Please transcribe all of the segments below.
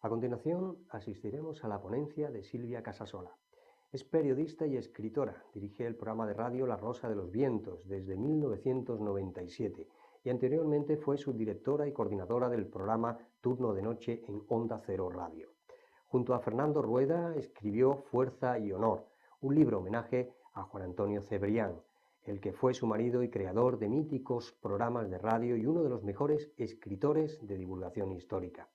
A continuación, asistiremos a la ponencia de Silvia Casasola. Es periodista y escritora, dirige el programa de radio La Rosa de los Vientos desde 1997 y anteriormente fue subdirectora y coordinadora del programa Turno de Noche en Onda Cero Radio. Junto a Fernando Rueda escribió Fuerza y Honor, un libro homenaje a Juan Antonio Cebrián, el que fue su marido y creador de míticos programas de radio y uno de los mejores escritores de divulgación histórica.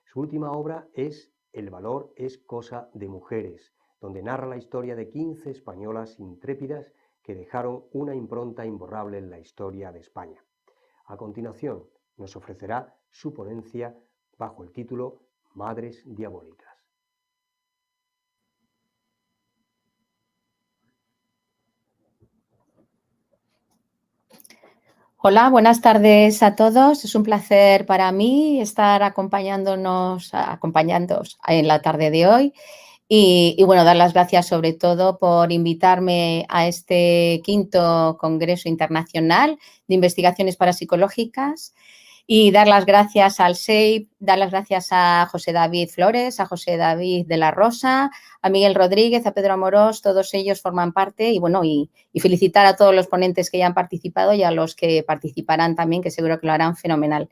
Su última obra es El valor es cosa de mujeres, donde narra la historia de 15 españolas intrépidas que dejaron una impronta imborrable en la historia de España. A continuación, nos ofrecerá su ponencia bajo el título Madres Diabólicas. Hola, buenas tardes a todos. Es un placer para mí estar acompañándoos en la tarde de hoy y bueno, dar las gracias sobre todo por invitarme a este 5º Congreso Internacional de Investigaciones Parapsicológicas y dar las gracias al SEIP, dar las gracias a José David Flores, a José David de la Rosa, a Miguel Rodríguez, a Pedro Amorós, todos ellos forman parte y bueno, y felicitar a todos los ponentes que ya han participado y a los que participarán también, que seguro que lo harán fenomenal.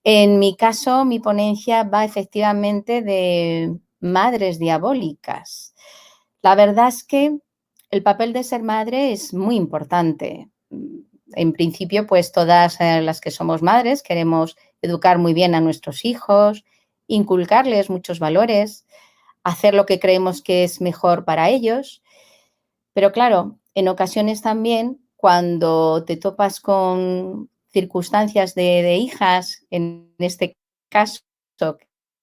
En mi caso, mi ponencia va efectivamente de madres diabólicas. La verdad es que el papel de ser madre es muy importante. En principio, pues todas las que somos madres queremos educar muy bien a nuestros hijos, inculcarles muchos valores, hacer lo que creemos que es mejor para ellos. Pero claro, en ocasiones también, cuando te topas con circunstancias de hijas, en este caso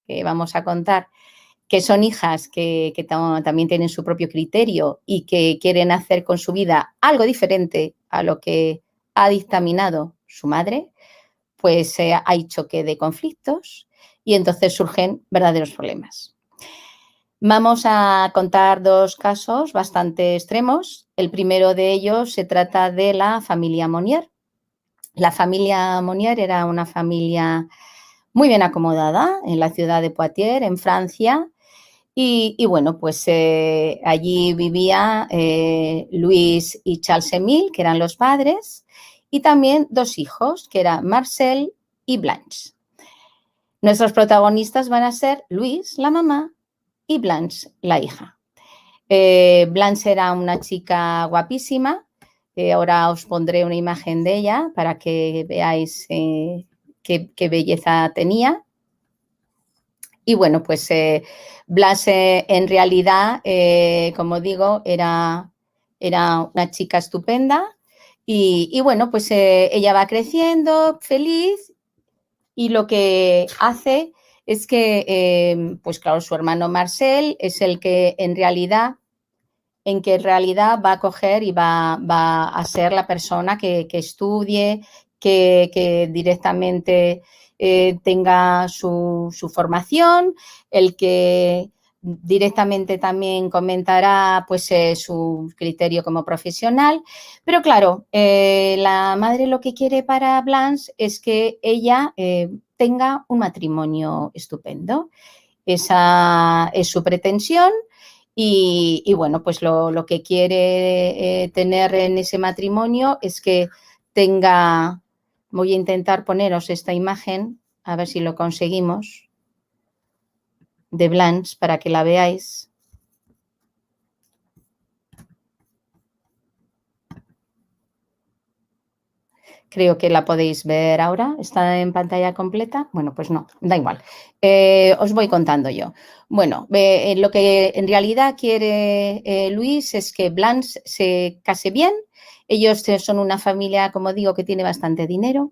que vamos a contar, que son hijas que también tienen su propio criterio y que quieren hacer con su vida algo diferente a lo que ha dictaminado su madre, pues hay choque de conflictos y entonces surgen verdaderos problemas. Vamos a contar 2 casos bastante extremos. El primero de ellos se trata de la familia Monnier. La familia Monnier era una familia muy bien acomodada en la ciudad de Poitiers, en Francia. Y bueno, pues allí vivía Luis y Charles Émile, que eran los padres, y también 2 hijos, que eran Marcel y Blanche. Nuestros protagonistas van a ser Luis, la mamá, y Blanche, la hija. Blanche era una chica guapísima. Ahora os pondré una imagen de ella para que veáis qué belleza tenía. Y bueno, pues Blanche en realidad, como digo, era una chica estupenda y bueno, pues ella va creciendo feliz y lo que hace es que, pues claro, su hermano Marcel es el que en realidad va a coger y va a ser la persona que estudie, que directamente tenga su formación, el que directamente también comentará pues su criterio como profesional. Pero claro, la madre lo que quiere para Blanche es que ella tenga un matrimonio estupendo. Esa es su pretensión. Y bueno, pues lo que quiere tener en ese matrimonio es que tenga, voy a intentar poneros esta imagen, a ver si lo conseguimos, de Blanche para que la veáis. Creo que la podéis ver ahora. ¿Está en pantalla completa? Bueno, pues no, da igual. Os voy contando yo. Bueno, lo que en realidad quiere Luis es que Blanche se case bien. Ellos son una familia, como digo, que tiene bastante dinero,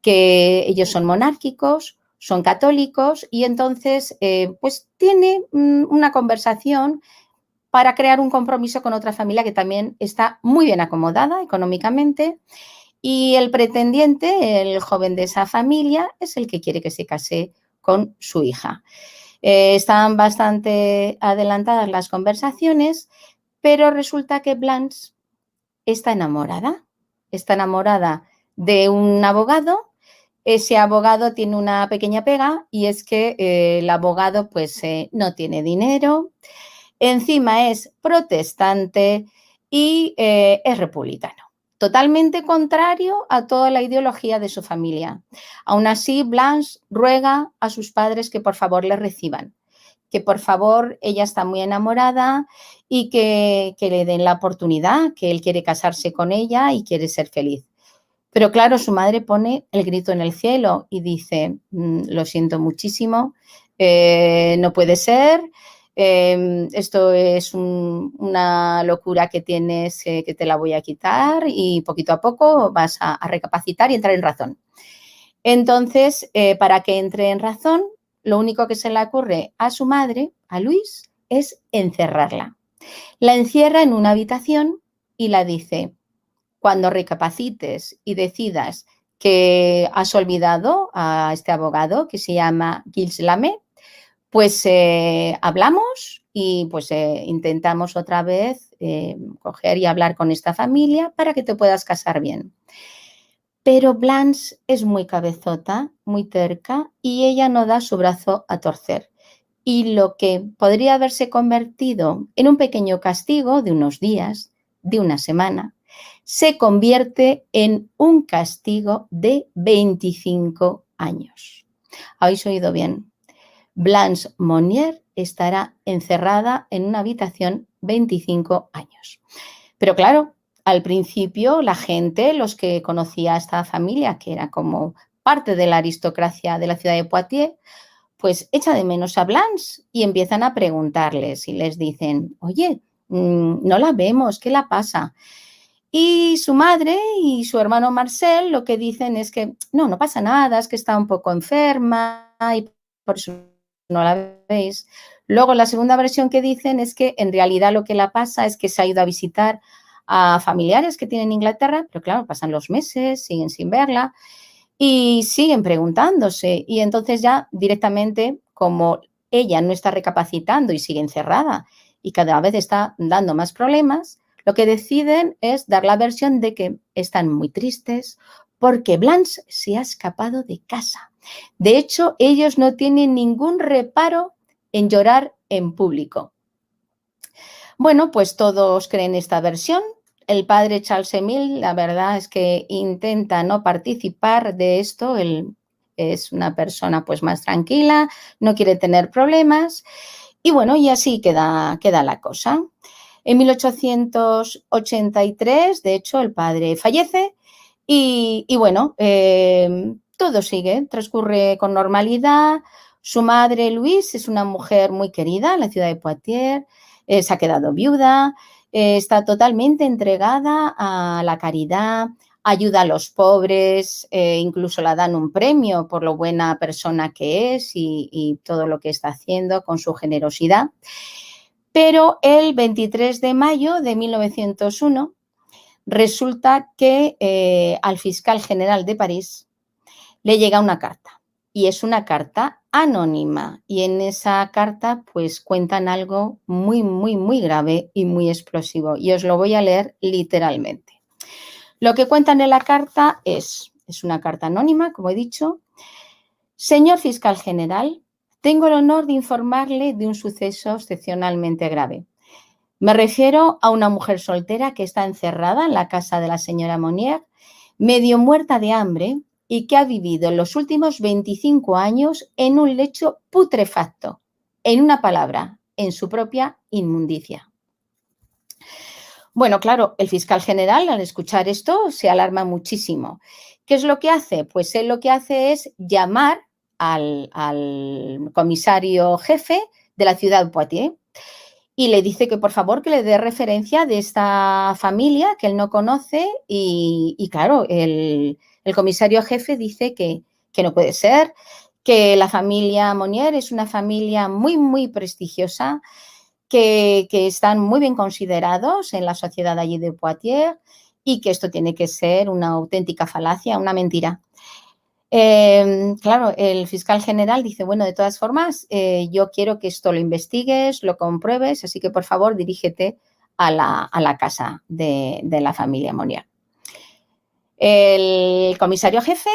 que ellos son monárquicos, son católicos y entonces pues tiene una conversación para crear un compromiso con otra familia que también está muy bien acomodada económicamente. Y el pretendiente, el joven de esa familia, es el que quiere que se case con su hija. Están bastante adelantadas las conversaciones, pero resulta que Blanche está enamorada de un abogado ese abogado tiene una pequeña pega y es que el abogado pues no tiene dinero, encima es protestante y es republicano. Totalmente contrario a toda la ideología de su familia. Aún así, Blanche ruega a sus padres que por favor le reciban, que por favor ella está muy enamorada y que le den la oportunidad, que él quiere casarse con ella y quiere ser feliz. Pero claro, su madre pone el grito en el cielo y dice, lo siento muchísimo, no puede ser, esto es una locura que tienes, que te la voy a quitar y poquito a poco vas a recapacitar y entrar en razón. Entonces, para que entre en razón, lo único que se le ocurre a su madre, a Luis, es encerrarla. La encierra en una habitación y la dice, cuando recapacites y decidas que has olvidado a este abogado que se llama Gilles Lamé, pues hablamos y pues intentamos otra vez coger y hablar con esta familia para que te puedas casar bien. Pero Blanche es muy cabezota, muy terca y ella no da su brazo a torcer. Y lo que podría haberse convertido en un pequeño castigo de unos días, de una semana, se convierte en un castigo de 25 años. ¿Habéis oído bien? Blanche Monnier estará encerrada en una habitación 25 años. Pero claro, al principio la gente, los que conocía a esta familia, que era como parte de la aristocracia de la ciudad de Poitiers, pues echa de menos a Blanche y empiezan a preguntarles y les dicen, oye, no la vemos, ¿qué la pasa? Y su madre y su hermano Marcel lo que dicen es que no pasa nada, es que está un poco enferma y por eso no la veis. Luego la segunda versión que dicen es que en realidad lo que la pasa es que se ha ido a visitar a familiares que tienen en Inglaterra, pero claro, pasan los meses, siguen sin verla y siguen preguntándose. Y entonces ya directamente, como ella no está recapacitando y sigue encerrada y cada vez está dando más problemas, lo que deciden es dar la versión de que están muy tristes porque Blanche se ha escapado de casa. De hecho, ellos no tienen ningún reparo en llorar en público. Bueno, pues todos creen esta versión. El padre Charles Emile, la verdad es que intenta no participar de esto. Él es una persona pues más tranquila, no quiere tener problemas. Y bueno, y así queda la cosa. En 1883, de hecho, el padre fallece y bueno, todo sigue, transcurre con normalidad. Su madre, Louise, es una mujer muy querida en la ciudad de Poitiers, se ha quedado viuda, está totalmente entregada a la caridad, ayuda a los pobres, incluso la dan un premio por lo buena persona que es y todo lo que está haciendo con su generosidad. Pero el 23 de mayo de 1901 resulta que al fiscal general de París le llega una carta y es una carta anónima y en esa carta pues cuentan algo muy, muy, muy grave y muy explosivo y os lo voy a leer literalmente. Lo que cuentan en la carta es una carta anónima, como he dicho. Señor fiscal general, tengo el honor de informarle de un suceso excepcionalmente grave. Me refiero a una mujer soltera que está encerrada en la casa de la señora Monnier, medio muerta de hambre y que ha vivido en los últimos 25 años en un lecho putrefacto, en una palabra, en su propia inmundicia. Bueno, claro, el fiscal general al escuchar esto se alarma muchísimo. ¿Qué es lo que hace? Pues él lo que hace es llamar al comisario jefe de la ciudad de Poitiers y le dice que por favor que le dé referencia de esta familia que él no conoce y claro, el comisario jefe dice que no puede ser, que la familia Monnier es una familia muy, muy prestigiosa, que están muy bien considerados en la sociedad allí de Poitiers y que esto tiene que ser una auténtica falacia, una mentira. Claro, el fiscal general dice, bueno, de todas formas, yo quiero que esto lo investigues, lo compruebes, así que por favor dirígete a la casa de la familia Monnier. El comisario jefe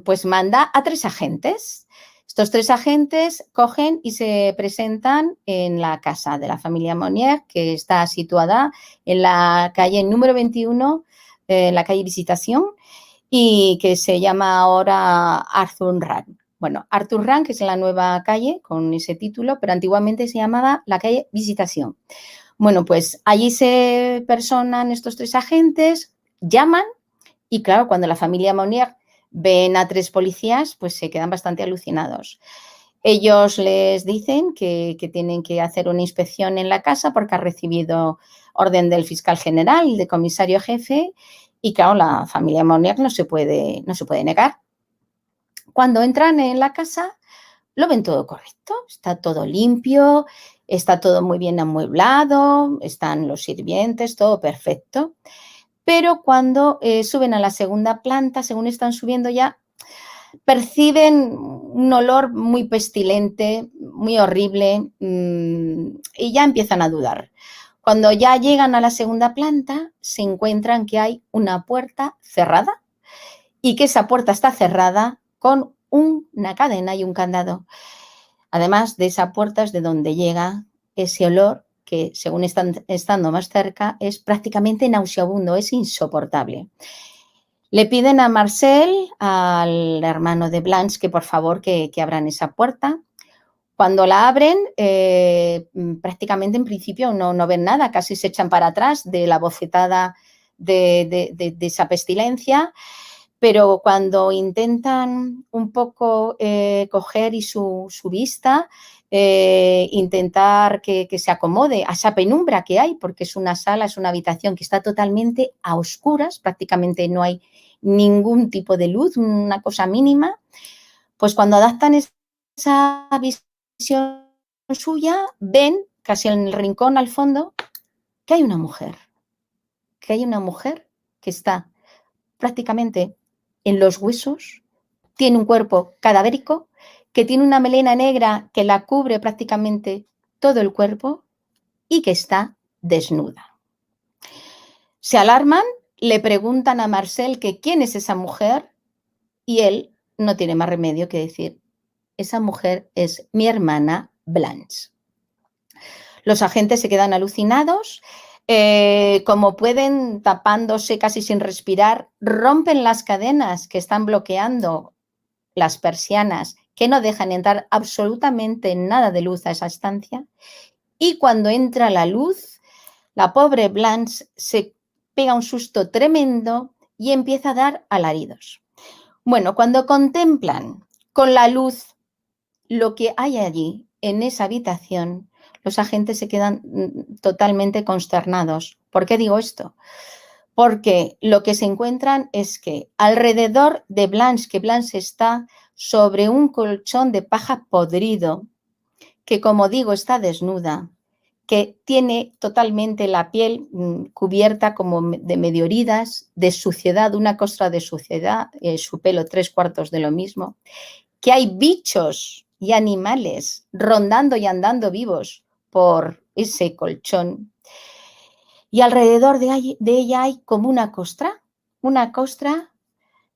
pues manda a 3 agentes. Estos 3 agentes cogen y se presentan en la casa de la familia Monnier, que está situada en la calle número 21, la calle Visitación, y que se llama ahora Arthur Rank. Bueno, Arthur Rank, que es la nueva calle con ese título, pero antiguamente se llamaba la calle Visitación. Bueno, pues allí se personan estos 3 agentes, llaman y claro, cuando la familia Monnier ven a 3 policías, pues se quedan bastante alucinados. Ellos les dicen que tienen que hacer una inspección en la casa porque ha recibido orden del fiscal general, del comisario jefe, y claro, la familia Monnier no se puede negar. Cuando entran en la casa, lo ven todo correcto, está todo limpio, está todo muy bien amueblado, están los sirvientes, todo perfecto. Pero cuando suben a la segunda planta, según están subiendo ya, perciben un olor muy pestilente, muy horrible, y ya empiezan a dudar. Cuando ya llegan a la segunda planta, se encuentran que hay una puerta cerrada y que esa puerta está cerrada con una cadena y un candado. Además de esa puerta es de donde llega ese olor que, según estando más cerca, es prácticamente nauseabundo, es insoportable. Le piden a Marcel, al hermano de Blanche, que por favor que abran esa puerta. Cuando la abren, prácticamente en principio no ven nada, casi se echan para atrás de la bofetada de esa pestilencia, pero cuando intentan un poco coger y su vista, intentar que se acomode a esa penumbra que hay, porque es una sala, es una habitación que está totalmente a oscuras, prácticamente no hay ningún tipo de luz, una cosa mínima, pues cuando adaptan esa visión suya, ven casi en el rincón al fondo que hay una mujer, que está prácticamente en los huesos, tiene un cuerpo cadavérico, que tiene una melena negra que la cubre prácticamente todo el cuerpo y que está desnuda. Se alarman, le preguntan a Marcel que quién es esa mujer y él no tiene más remedio que decir, esa mujer es mi hermana Blanche. Los agentes se quedan alucinados, como pueden, tapándose casi sin respirar, rompen las cadenas que están bloqueando las persianas, que no dejan entrar absolutamente nada de luz a esa estancia. Y cuando entra la luz, la pobre Blanche se pega un susto tremendo y empieza a dar alaridos. Bueno, cuando contemplan con la luz lo que hay allí en esa habitación, los agentes se quedan totalmente consternados. ¿Por qué digo esto? Porque lo que se encuentran es que alrededor de Blanche, que Blanche está sobre un colchón de paja podrido, que como digo está desnuda, que tiene totalmente la piel cubierta como de medio heridas, de suciedad, una costra de suciedad, su pelo 3/4 de lo mismo, que hay bichos y animales rondando y andando vivos por ese colchón. Y alrededor de ella hay como una costra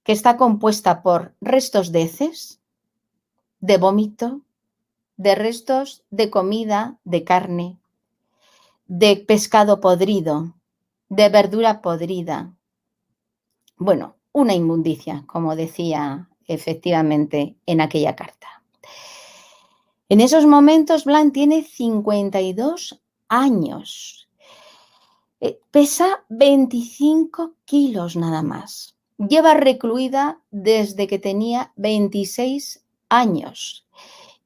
que está compuesta por restos de heces, de vómito, de restos de comida, de carne, de pescado podrido, de verdura podrida. Bueno, una inmundicia, como decía efectivamente en aquella carta. En esos momentos, Blanche tiene 52 años. Pesa 25 kilos nada más. Lleva recluida desde que tenía 26 años.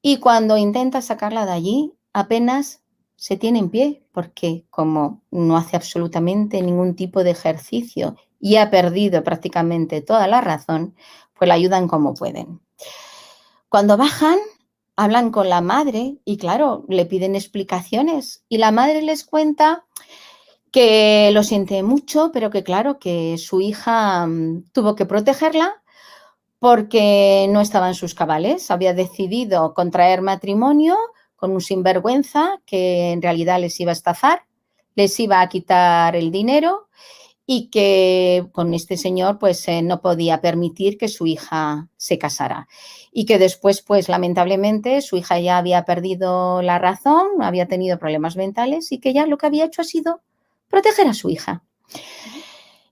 Y cuando intenta sacarla de allí, apenas se tiene en pie, porque como no hace absolutamente ningún tipo de ejercicio y ha perdido prácticamente toda la razón, pues la ayudan como pueden. Cuando bajan, hablan con la madre y claro, le piden explicaciones y la madre les cuenta que lo siente mucho, pero que claro, que su hija tuvo que protegerla porque no estaba en sus cabales. Había decidido contraer matrimonio con un sinvergüenza que en realidad les iba a estafar, les iba a quitar el dinero y que con este señor pues no podía permitir que su hija se casara. Y que después, pues lamentablemente, su hija ya había perdido la razón, había tenido problemas mentales y que ya lo que había hecho ha sido proteger a su hija.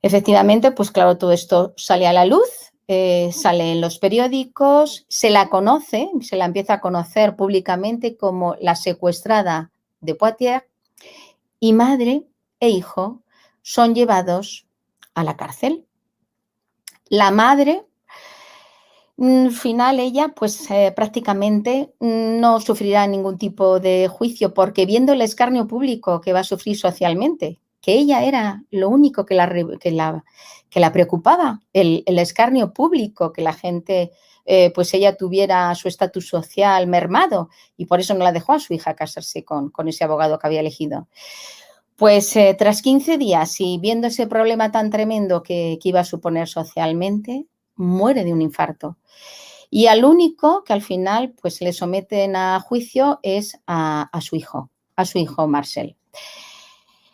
Efectivamente, pues claro, todo esto sale a la luz, sale en los periódicos, se la conoce, se la empieza a conocer públicamente como la secuestrada de Poitiers, y madre e hijo son llevados a la cárcel. La madre, al final ella pues prácticamente no sufrirá ningún tipo de juicio, porque viendo el escarnio público que va a sufrir socialmente, que ella era lo único que la preocupaba, el escarnio público, que la gente, pues ella tuviera su estatus social mermado, y por eso no la dejó a su hija casarse con ese abogado que había elegido. Pues tras 15 días y viendo ese problema tan tremendo que iba a suponer socialmente, muere de un infarto. Y al único que al final pues le someten a juicio es a su hijo Marcel.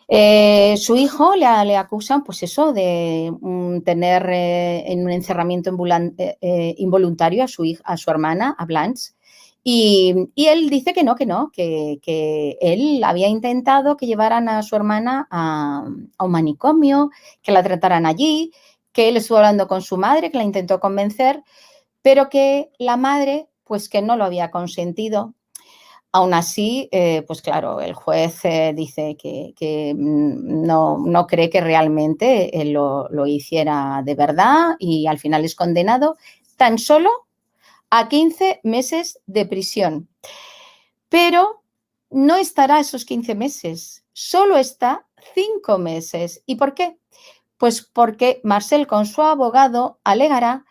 Su hijo le acusan, pues eso, de tener en un encerramiento involuntario a su hermana, a Blanche. Y él dice que no, que él había intentado que llevaran a su hermana a un manicomio, que la trataran allí, que él estuvo hablando con su madre, que la intentó convencer, pero que la madre, pues que no lo había consentido. Aún así, pues claro, el juez dice que no cree que realmente él lo hiciera de verdad y al final es condenado tan solo a 15 meses de prisión. Pero no estará esos 15 meses, solo está 5 meses. ¿Y por qué? Pues porque Marcel con su abogado alegará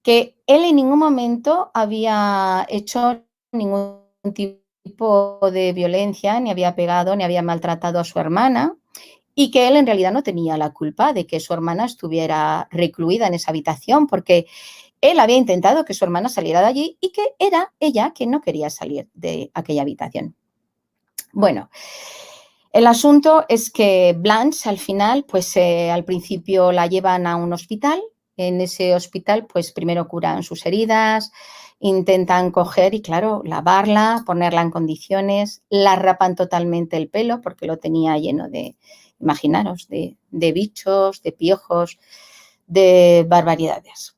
que él en ningún momento había hecho ningún tipo de violencia, ni había pegado, ni había maltratado a su hermana, y que él en realidad no tenía la culpa de que su hermana estuviera recluida en esa habitación, porque él había intentado que su hermana saliera de allí y que era ella quien no quería salir de aquella habitación. Bueno, el asunto es que Blanche al final, pues al principio la llevan a un hospital. En ese hospital, pues primero curan sus heridas, intentan coger y, claro, lavarla, ponerla en condiciones, la rapan totalmente el pelo porque lo tenía lleno de, imaginaros, de bichos, de piojos, de barbaridades.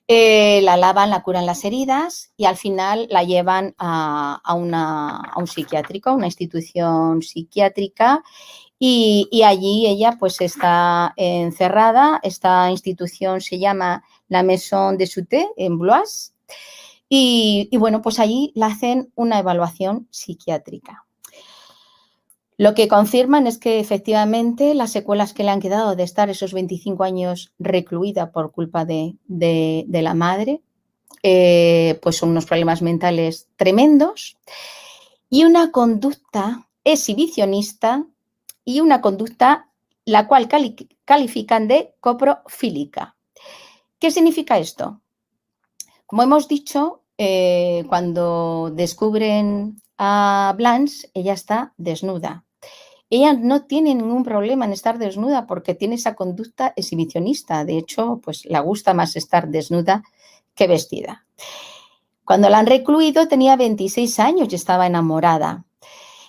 La lavan, la curan las heridas y al final la llevan a un psiquiátrico, a una institución psiquiátrica. Y allí ella pues está encerrada. Esta institución se llama la Maison de Sauté en Blois y bueno, pues allí la hacen una evaluación psiquiátrica. Lo que confirman es que efectivamente las secuelas que le han quedado de estar esos 25 años recluida por culpa de la madre, pues son unos problemas mentales tremendos y una conducta exhibicionista y una conducta la cual califican de coprofílica. ¿Qué significa esto? Como hemos dicho, cuando descubren a Blanche, ella está desnuda. Ella no tiene ningún problema en estar desnuda porque tiene esa conducta exhibicionista. De hecho, pues le gusta más estar desnuda que vestida. Cuando la han recluido tenía 26 años y estaba enamorada.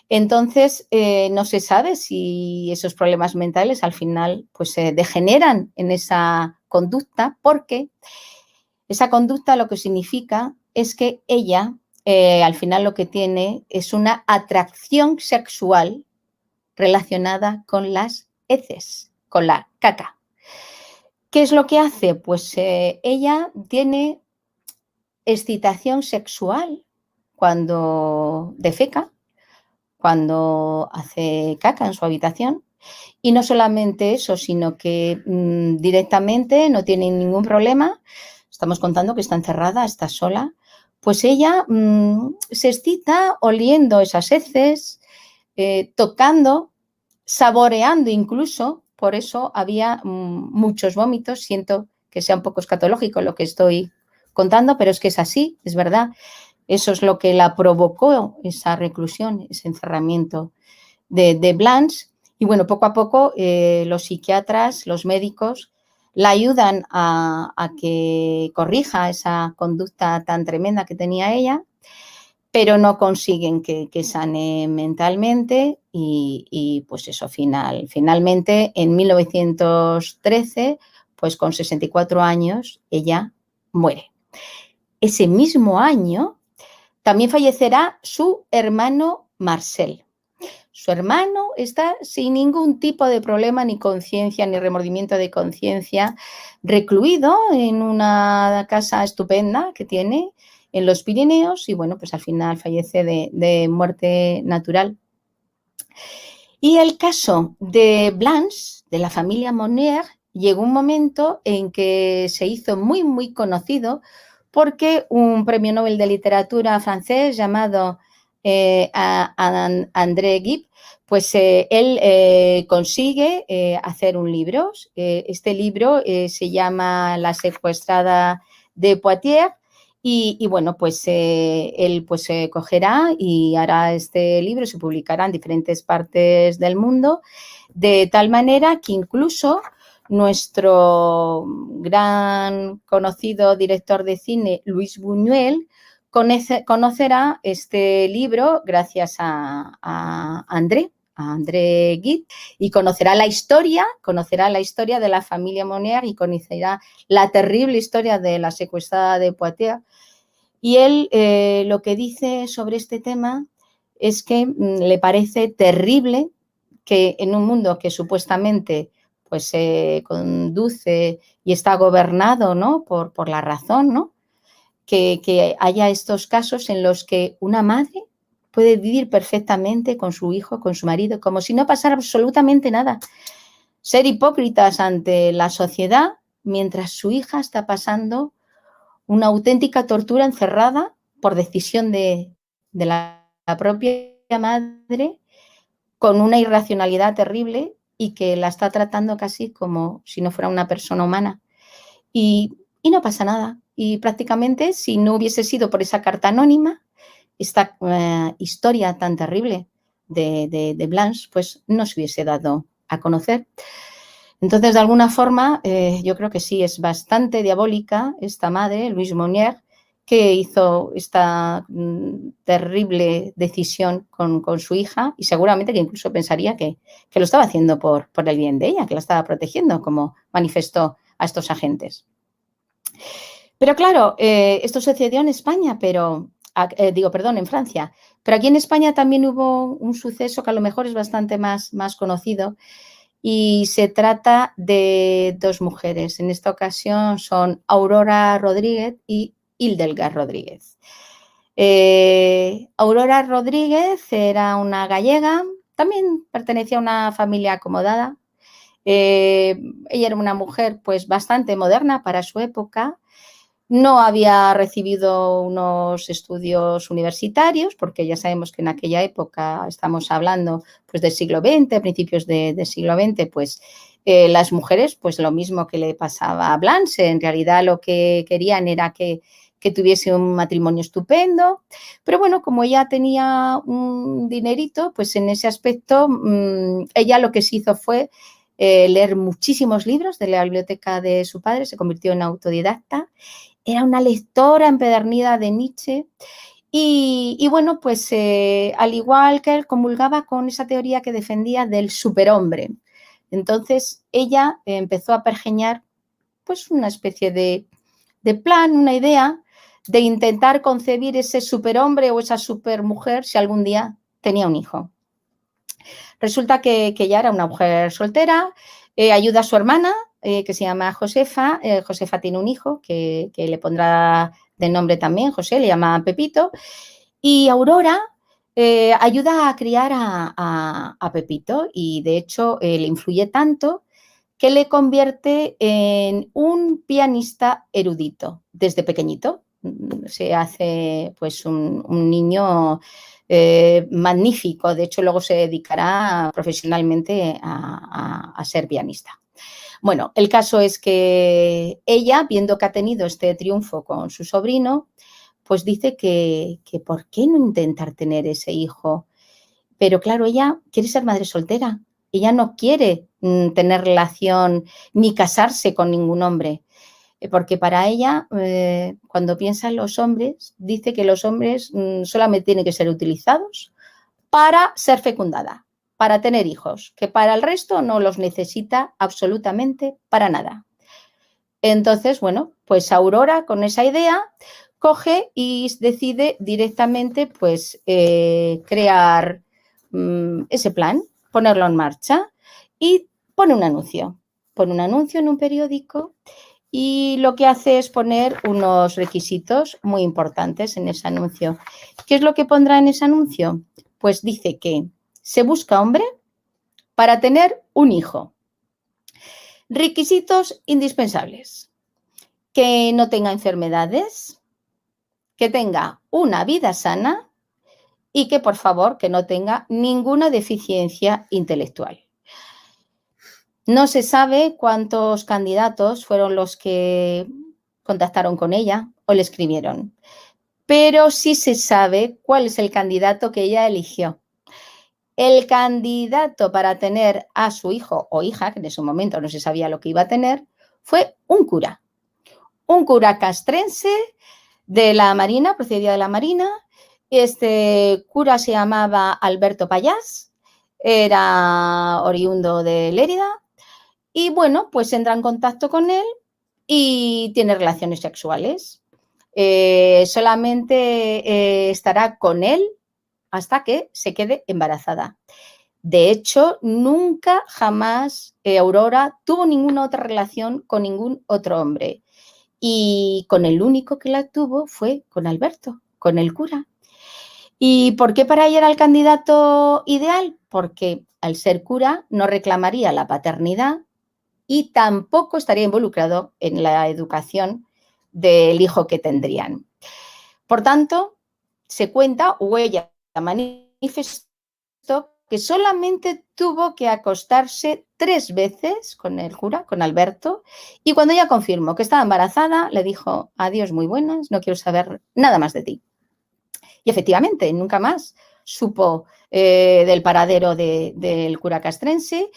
Entonces, no se sabe si esos problemas mentales al final pues, se degeneran en esa conducta, porque esa conducta lo que significa es que ella al final lo que tiene es una atracción sexual relacionada con las heces, con la caca. ¿Qué es lo que hace? Pues ella tiene excitación sexual cuando defeca, cuando hace caca en su habitación. Y no solamente eso, sino que directamente no tiene ningún problema. Estamos contando que está encerrada, está sola. Pues ella se excita oliendo esas heces, tocando, saboreando incluso. Por eso había muchos vómitos. Siento que sea un poco escatológico lo que estoy contando, pero es que es así, es verdad. Eso es lo que la provocó, esa reclusión, ese encerramiento de Blanche. Y bueno, poco a poco los psiquiatras, los médicos, la ayudan a que corrija esa conducta tan tremenda que tenía ella, pero no consiguen que sane mentalmente y pues eso, finalmente en 1913, pues con 64 años, ella muere. Ese mismo año también fallecerá su hermano Marcel. Su hermano está sin ningún tipo de problema, ni conciencia, ni remordimiento de conciencia, recluido en una casa estupenda que tiene en los Pirineos y bueno, pues al final fallece de muerte natural. Y el caso de Blanche, de la familia Monnier, llegó un momento en que se hizo muy, muy conocido porque un premio Nobel de literatura francés llamado André Gide, pues él consigue hacer un libro. Este libro se llama La secuestrada de Poitiers. Y bueno, pues él pues cogerá y hará este libro, se publicará en diferentes partes del mundo, de tal manera que incluso nuestro gran conocido director de cine, Luis Buñuel, conocerá este libro gracias a André Gide, y conocerá la historia de la familia Monnier y conocerá la terrible historia de la secuestrada de Poitiers. Y él lo que dice sobre este tema es que le parece terrible que en un mundo que supuestamente pues se conduce y está gobernado, ¿no?, por la razón, ¿no?, que haya estos casos en los que una madre puede vivir perfectamente con su hijo, con su marido, como si no pasara absolutamente nada. Ser hipócritas ante la sociedad mientras su hija está pasando una auténtica tortura encerrada por decisión de la propia madre, con una irracionalidad terrible y que la está tratando casi como si no fuera una persona humana. Y no pasa nada. Y prácticamente, si no hubiese sido por esa carta anónima, esta historia tan terrible de Blanche, pues no se hubiese dado a conocer. Entonces, de alguna forma, yo creo que sí, es bastante diabólica esta madre, Louise Monnier, que hizo esta terrible decisión con su hija y seguramente que incluso pensaría que lo estaba haciendo por el bien de ella, que la estaba protegiendo, como manifestó a estos agentes. Pero claro, esto sucedió en España, en Francia, pero aquí en España también hubo un suceso que a lo mejor es bastante más conocido, y se trata de dos mujeres. En esta ocasión son Aurora Rodríguez y Hildegard Rodríguez. Aurora Rodríguez era una gallega, también pertenecía a una familia acomodada. Ella era una mujer pues bastante moderna para su época. No había recibido unos estudios universitarios, porque ya sabemos que en aquella época, estamos hablando pues del siglo XX, principios del siglo XX, pues las mujeres, pues lo mismo que le pasaba a Blanche, en realidad lo que querían era que tuviese un matrimonio estupendo, pero bueno, como ella tenía un dinerito, pues en ese aspecto ella lo que se hizo fue leer muchísimos libros de la biblioteca de su padre, se convirtió en autodidacta. Era una lectora empedernida de Nietzsche y bueno, pues al igual que él, comulgaba con esa teoría que defendía del superhombre. Entonces ella empezó a pergeñar pues una especie de plan, una idea de intentar concebir ese superhombre o esa supermujer si algún día tenía un hijo. Resulta que ella era una mujer soltera, ayuda a su hermana, que se llama Josefa. Josefa tiene un hijo que le pondrá de nombre también, José, le llama Pepito. Y Aurora ayuda a criar a Pepito y de hecho le influye tanto que le convierte en un pianista erudito desde pequeñito. Se hace pues un niño magnífico. De hecho, luego se dedicará profesionalmente a ser pianista. Bueno, el caso es que ella, viendo que ha tenido este triunfo con su sobrino, pues dice que ¿por qué no intentar tener ese hijo? Pero claro, ella quiere ser madre soltera Ella no quiere tener relación ni casarse con ningún hombre, porque para ella, cuando piensa en los hombres, dice que los hombres solamente tienen que ser utilizados para ser fecundada, para tener hijos, que para el resto no los necesita absolutamente para nada. Entonces, bueno, pues Aurora con esa idea coge y decide directamente pues crear ese plan, ponerlo en marcha y pone un anuncio. Pone un anuncio en un periódico y lo que hace es poner unos requisitos muy importantes en ese anuncio. ¿Qué es lo que pondrá en ese anuncio? Pues dice que se busca hombre para tener un hijo. Requisitos indispensables: que no tenga enfermedades, que tenga una vida sana y que, por favor, que no tenga ninguna deficiencia intelectual. No se sabe cuántos candidatos fueron los que contactaron con ella o le escribieron, pero sí se sabe cuál es el candidato que ella eligió. El candidato para tener a su hijo o hija, que en ese momento no se sabía lo que iba a tener, fue un cura castrense de la Marina, procedía de la Marina. Este cura se llamaba Alberto Payás, era oriundo de Lérida y bueno, pues entra en contacto con él y tiene relaciones sexuales. Solamente estará con él hasta que se quede embarazada. De hecho, nunca jamás Aurora tuvo ninguna otra relación con ningún otro hombre. Y con el único que la tuvo fue con Alberto, con el cura. ¿Y por qué para ella era el candidato ideal? Porque al ser cura no reclamaría la paternidad y tampoco estaría involucrado en la educación del hijo que tendrían. Por tanto, se cuenta, o ella manifestó, que solamente tuvo que acostarse 3 veces con el cura, con Alberto, y cuando ella confirmó que estaba embarazada, le dijo: adiós, muy buenas, no quiero saber nada más de ti. Y efectivamente, nunca más supo del paradero del cura castrense,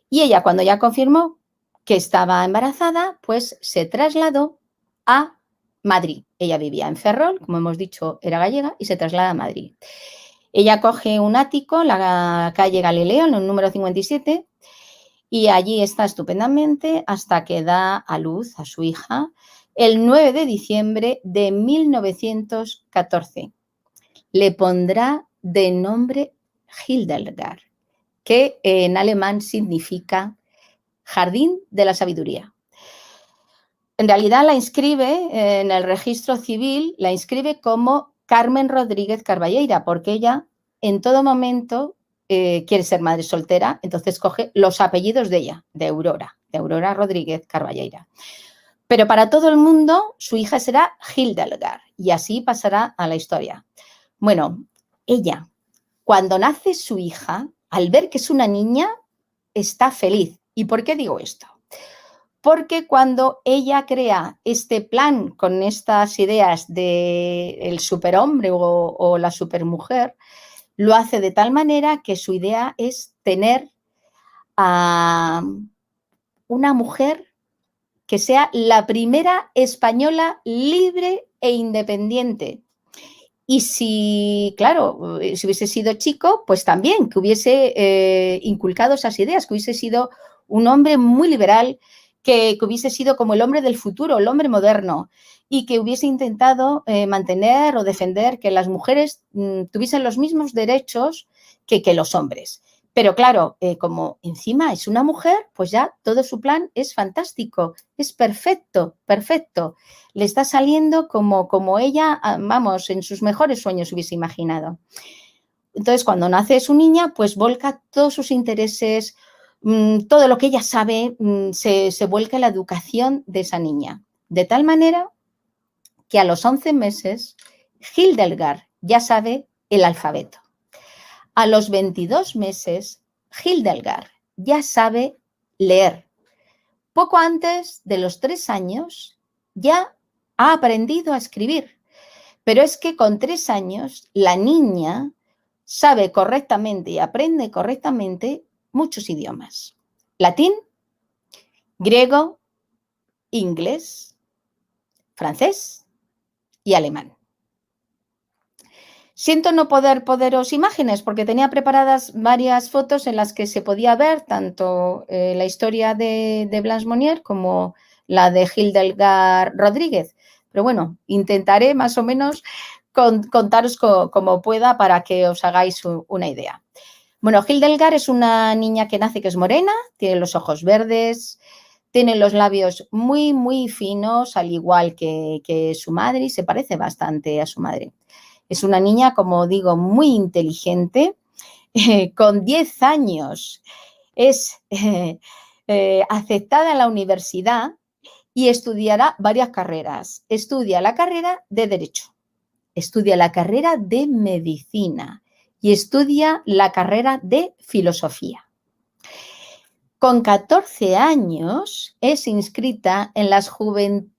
y ella, cuando ya confirmó que estaba embarazada, pues se trasladó a Madrid. Ella vivía en Ferrol, como hemos dicho, era gallega, y se traslada a Madrid. Ella coge un ático en la calle Galileo, en el número 57, y allí está estupendamente hasta que da a luz a su hija el 9 de diciembre de 1914. Le pondrá de nombre Hildegard, que en alemán significa Jardín de la Sabiduría. En realidad la inscribe en el registro civil, la inscribe como Carmen Rodríguez Carballeira, porque ella en todo momento quiere ser madre soltera, entonces coge los apellidos de ella, de Aurora Rodríguez Carballeira. Pero para todo el mundo su hija será Hildegard y así pasará a la historia. Bueno, ella, cuando nace su hija, al ver que es una niña, está feliz. ¿Y por qué digo esto? Porque cuando ella crea este plan con estas ideas del superhombre o la supermujer, lo hace de tal manera que su idea es tener a una mujer que sea la primera española libre e independiente. Y si, claro, si hubiese sido chico, pues también que hubiese inculcado esas ideas, que hubiese sido un hombre muy liberal, que hubiese sido como el hombre del futuro, el hombre moderno, y que hubiese intentado mantener o defender que las mujeres tuviesen los mismos derechos que los hombres. Pero claro, como encima es una mujer, pues ya todo su plan es fantástico, es perfecto, perfecto. Le está saliendo como ella, vamos, en sus mejores sueños hubiese imaginado. Entonces, cuando nace su niña, pues volca todos sus intereses, todo lo que ella sabe, se vuelca en la educación de esa niña. De tal manera que a los 11 meses, Hildegard ya sabe el alfabeto. A los 22 meses, Hildegard ya sabe leer. Poco antes de los 3 años, ya ha aprendido a escribir. Pero es que con 3 años, la niña sabe correctamente y aprende correctamente muchos idiomas: latín, griego, inglés, francés y alemán. Siento no poder poneros imágenes porque tenía preparadas varias fotos en las que se podía ver tanto la historia de Blanche Monnier como la de Hildegard Rodríguez. Pero bueno, intentaré más o menos contaros como pueda para que os hagáis una idea. Bueno, Hildegard es una niña que nace que es morena, tiene los ojos verdes, tiene los labios muy, muy finos, al igual que su madre, y se parece bastante a su madre. Es una niña, como digo, muy inteligente, con 10 años es aceptada en la universidad y estudiará varias carreras. Estudia la carrera de Derecho, estudia la carrera de Medicina y estudia la carrera de Filosofía. Con 14 años es inscrita en las Juventudes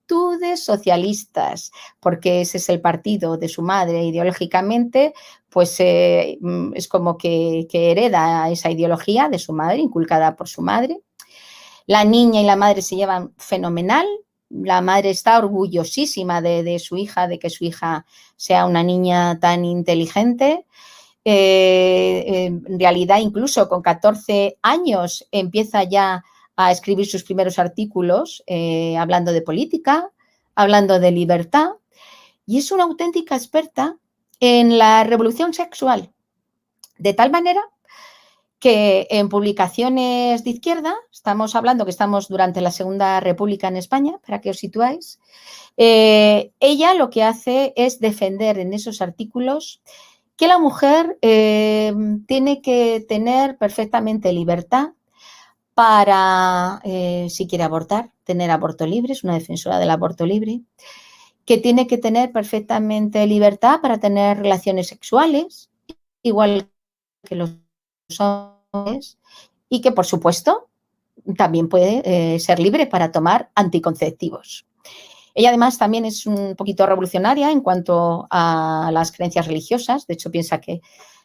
Socialistas, porque ese es el partido de su madre ideológicamente, pues es como que hereda esa ideología de su madre, inculcada por su madre. La niña y la madre se llevan fenomenal. La madre está orgullosísima de su hija, de que su hija sea una niña tan inteligente. En realidad, incluso con 14 años empieza ya a escribir sus primeros artículos hablando de política, hablando de libertad, y es una auténtica experta en la revolución sexual, de tal manera que en publicaciones de izquierda, estamos hablando que estamos durante la Segunda República en España, para que os situáis, ella lo que hace es defender en esos artículos que la mujer tiene que tener perfectamente libertad para, si quiere abortar, tener aborto libre, es una defensora del aborto libre, que tiene que tener perfectamente libertad para tener relaciones sexuales, igual que los hombres, y que, por supuesto, también puede ser libre para tomar anticonceptivos. Ella además también es un poquito revolucionaria en cuanto a las creencias religiosas. De hecho, piensa que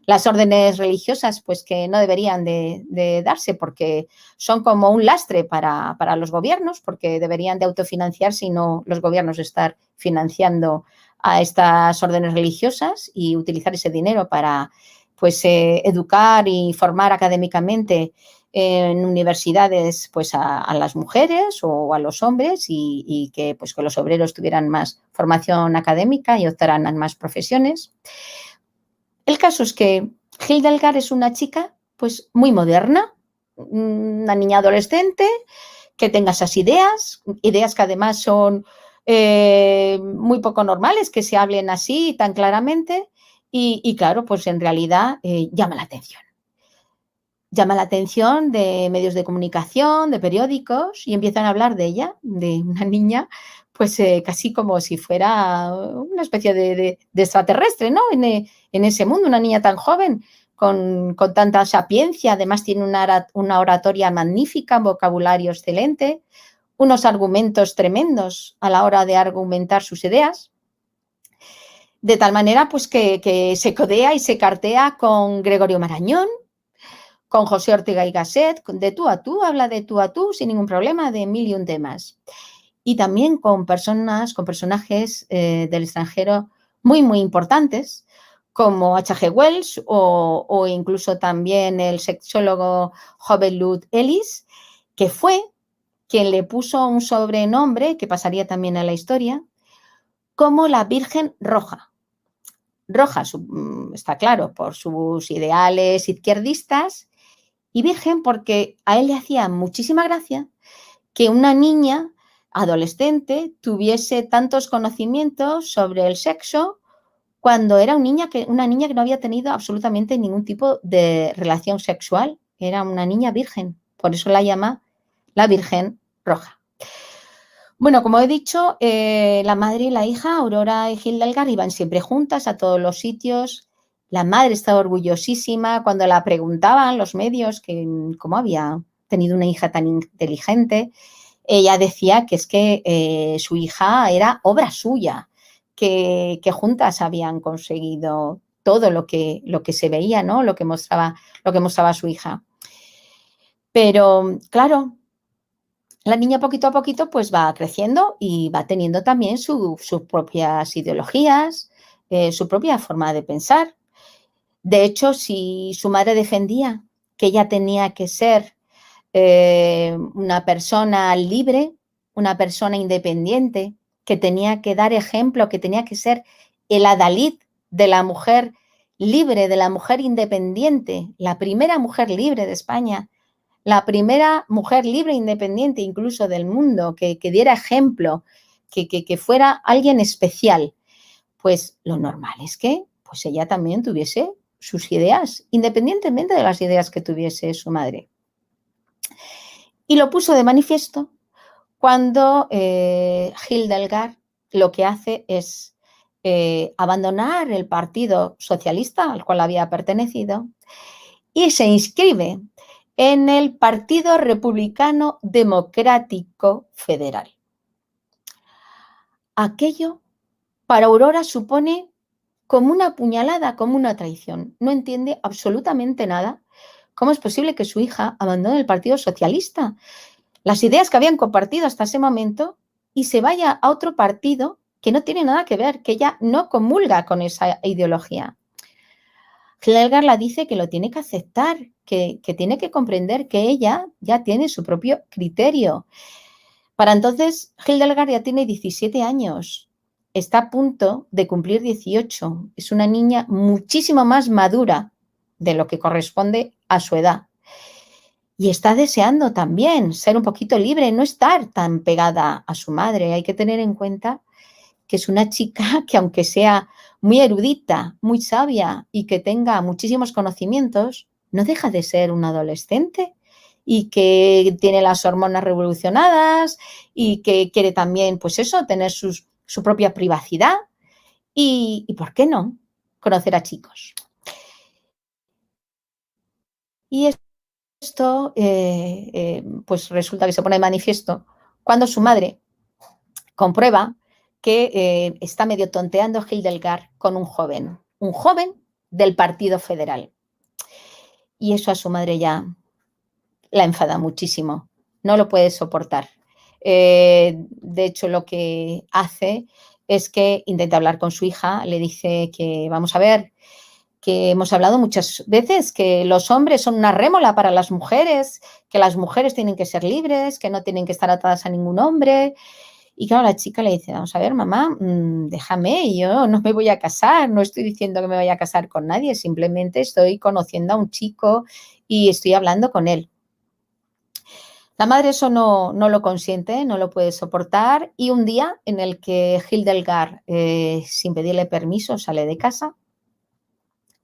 las órdenes religiosas pues que no deberían de darse porque son como un lastre para los gobiernos, porque deberían de autofinanciarse y no los gobiernos estar financiando a estas órdenes religiosas y utilizar ese dinero para pues educar y formar académicamente en universidades pues a las mujeres o a los hombres y que pues que los obreros tuvieran más formación académica y optaran a más profesiones. El caso es que Hildegard es una chica pues muy moderna, una niña adolescente que tenga esas ideas que además son muy poco normales que se hablen así tan claramente y claro, pues en realidad llama la atención. Llama la atención de medios de comunicación, de periódicos, y empiezan a hablar de ella, de una niña, pues casi como si fuera una especie de extraterrestre, ¿no? En ese mundo, una niña tan joven, con tanta sapiencia, además tiene una oratoria magnífica, un vocabulario excelente, unos argumentos tremendos a la hora de argumentar sus ideas, de tal manera pues que se codea y se cartea con Gregorio Marañón, con José Ortega y Gasset, de tú a tú, habla de tú a tú sin ningún problema, de mil y un temas. Y también con personajes del extranjero muy, muy importantes, como H.G. Wells o incluso también el sexólogo Hubert Lud Ellis, que fue quien le puso un sobrenombre, que pasaría también a la historia, como la Virgen Roja. Roja, está claro, por sus ideales izquierdistas, y virgen porque a él le hacía muchísima gracia que una niña adolescente tuviese tantos conocimientos sobre el sexo cuando era una niña que no había tenido absolutamente ningún tipo de relación sexual. Era una niña virgen, por eso la llama la Virgen Roja. Bueno, como he dicho, la madre y la hija, Aurora y Hildegard, iban siempre juntas a todos los sitios. La madre estaba orgullosísima cuando la preguntaban los medios que cómo había tenido una hija tan inteligente. Ella decía que es que su hija era obra suya, que juntas habían conseguido todo lo que se veía, ¿no? Lo que mostraba su hija. Pero, claro, la niña poquito a poquito pues va creciendo y va teniendo también sus propias ideologías, su propia forma de pensar. De hecho, si su madre defendía que ella tenía que ser una persona libre, una persona independiente, que tenía que dar ejemplo, que tenía que ser el adalid de la mujer libre, de la mujer independiente, la primera mujer libre de España, la primera mujer libre e independiente incluso del mundo, que diera ejemplo, que fuera alguien especial. Pues lo normal es que pues ella también tuviese sus ideas, independientemente de las ideas que tuviese su madre. Y lo puso de manifiesto cuando Hildegard lo que hace es abandonar el Partido Socialista al cual había pertenecido y se inscribe en el Partido Republicano Democrático Federal. Aquello para Aurora supone como una puñalada, como una traición. No entiende absolutamente nada. ¿Cómo es posible que su hija abandone el Partido Socialista, las ideas que habían compartido hasta ese momento, y se vaya a otro partido que no tiene nada que ver, que ella no comulga con esa ideología? Hildegard la dice que lo tiene que aceptar, que tiene que comprender que ella ya tiene su propio criterio. Para entonces, Hildegard ya tiene 17 años, está a punto de cumplir 18. Es una niña muchísimo más madura de lo que corresponde a su edad. Y está deseando también ser un poquito libre, no estar tan pegada a su madre. Hay que tener en cuenta que es una chica que, aunque sea muy erudita, muy sabia y que tenga muchísimos conocimientos, no deja de ser una adolescente y que tiene las hormonas revolucionadas y que quiere también, pues eso, tener su propia privacidad y, ¿por qué no?, conocer a chicos. Y esto, pues resulta que se pone de manifiesto cuando su madre comprueba que está medio tonteando Hildegard con un joven del Partido Federal. Y eso a su madre ya la enfada muchísimo, no lo puede soportar. De hecho, lo que hace es que intenta hablar con su hija, le dice que, vamos a ver, que hemos hablado muchas veces, que los hombres son una rémora para las mujeres, que las mujeres tienen que ser libres, que no tienen que estar atadas a ningún hombre. Y claro, la chica le dice, vamos a ver, mamá, déjame, yo no me voy a casar, no estoy diciendo que me vaya a casar con nadie, simplemente estoy conociendo a un chico y estoy hablando con él. La madre eso no lo consiente, no lo puede soportar, y un día en el que Hildegard, sin pedirle permiso, sale de casa,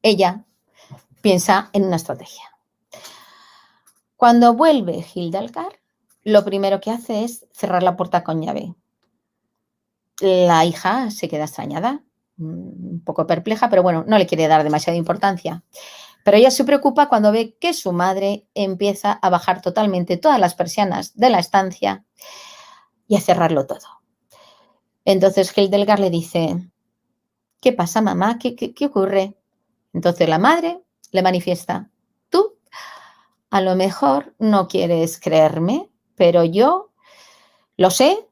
ella piensa en una estrategia. Cuando vuelve Hildegard, lo primero que hace es cerrar la puerta con llave. La hija se queda extrañada, un poco perpleja, pero bueno, no le quiere dar demasiada importancia. Pero ella se preocupa cuando ve que su madre empieza a bajar totalmente todas las persianas de la estancia y a cerrarlo todo. Entonces Hildegard le dice, ¿qué pasa, mamá? ¿Qué ocurre? Entonces la madre le manifiesta, tú a lo mejor no quieres creerme, pero yo lo sé